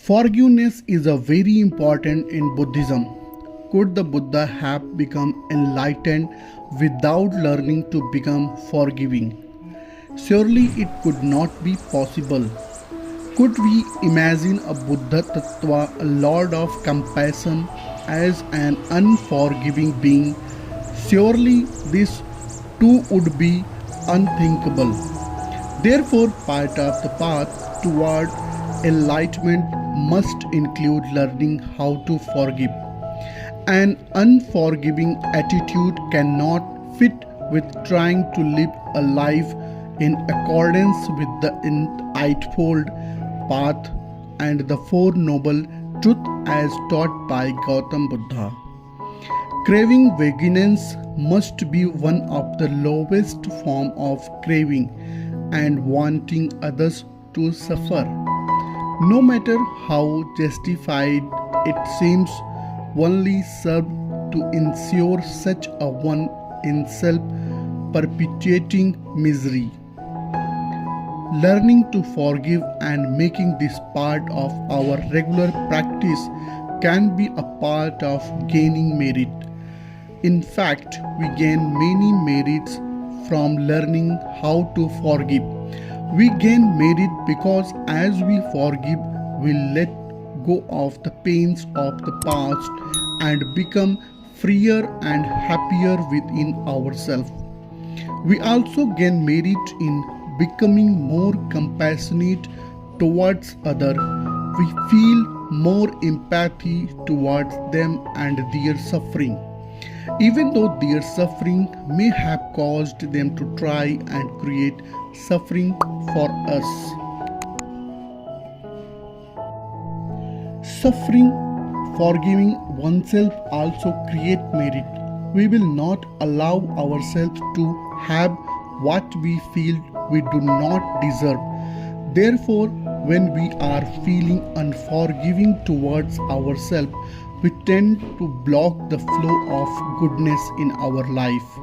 Forgiveness is a very important in Buddhism. Could the Buddha have become enlightened without learning to become forgiving? Surely it could not be possible. Could we imagine a Buddha Tattva, a Lord of compassion, as an unforgiving being? Surely this too would be unthinkable. Therefore, part of the path toward enlightenment must include learning how to forgive. An unforgiving attitude cannot fit with trying to live a life in accordance with the Eightfold Path and the Four Noble Truths as taught by Gautam Buddha. Craving vengeance must be one of the lowest form of craving and wanting others to suffer. No matter how justified it seems, only serve to ensure such a one in self-perpetuating misery. Learning to forgive and making this part of our regular practice can be a part of gaining merit. In fact, we gain many merits from learning how to forgive. We gain merit because as we forgive, we let go of the pains of the past and become freer and happier within ourselves. We also gain merit in becoming more compassionate towards others. We feel more empathy towards them and their suffering, even though their suffering may have caused them to try and create suffering for us. Suffering, forgiving oneself also create merit. We will not allow ourselves to have what we feel we do not deserve. Therefore, when we are feeling unforgiving towards ourselves, we tend to block the flow of goodness in our life.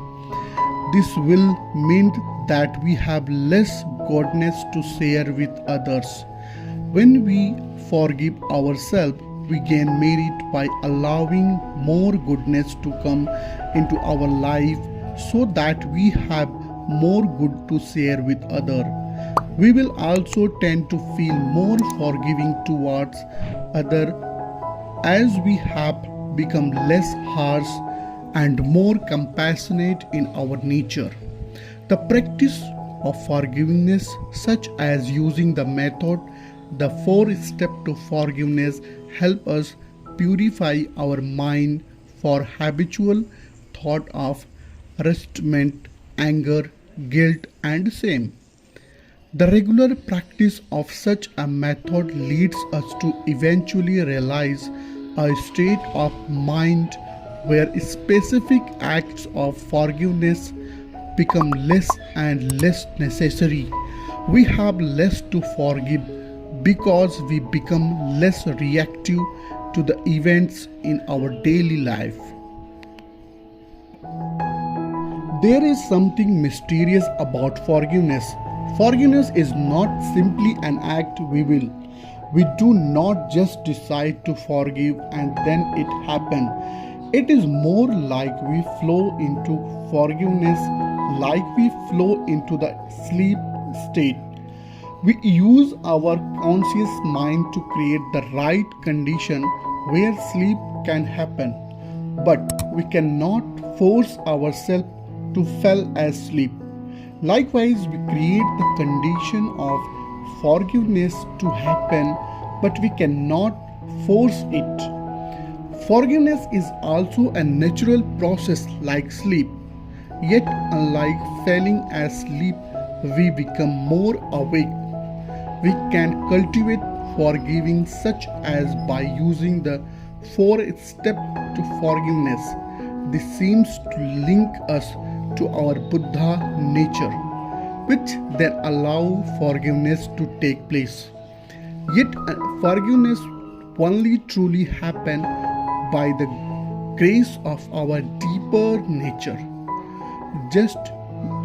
This will mean that we have less goodness to share with others. When we forgive ourselves, we gain merit by allowing more goodness to come into our life so that we have more good to share with others. We will also tend to feel more forgiving towards others as we have become less harsh and more compassionate in our nature. The practice of forgiveness, such as using the method, the 4 steps to forgiveness, help us purify our mind for habitual thought of resentment, anger, guilt, and shame. The regular practice of such a method leads us to eventually realize a state of mind where specific acts of forgiveness become less and less necessary. We have less to forgive because we become less reactive to the events in our daily life. There is something mysterious about forgiveness. Forgiveness is not simply an act we will. We do not just decide to forgive and then it happens. It is more like we flow into forgiveness, like we flow into the sleep state. We use our conscious mind to create the right condition where sleep can happen. But we cannot force ourselves to fall asleep. Likewise, we create the condition of forgiveness to happen, but we cannot force it. Forgiveness is also a natural process like sleep. Yet, unlike falling asleep, we become more awake. We can cultivate forgiving such as by using the 4 steps to forgiveness. This seems to link us to our Buddha nature, which then allow forgiveness to take place. Yet forgiveness only truly happen by the grace of our deeper nature. Just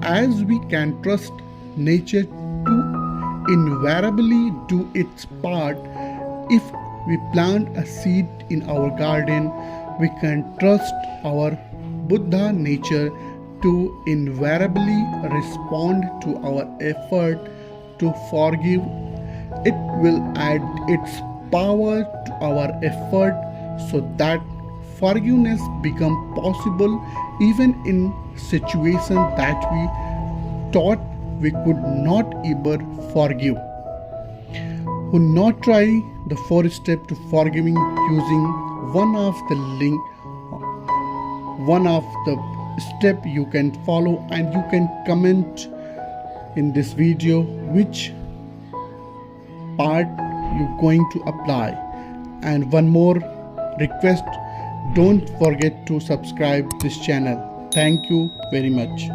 as we can trust nature to invariably do its part, If we plant a seed in our garden, we can trust our Buddha nature to invariably respond to our effort to forgive. It will add its power to our effort so that forgiveness become possible even in situations that we thought we could not ever forgive. Who not try the fourth step to forgiving using one of the link, one of the step you can follow, and you can comment in this video which part you're going to apply. And one more request, don't forget to subscribe this channel. Thank you very much.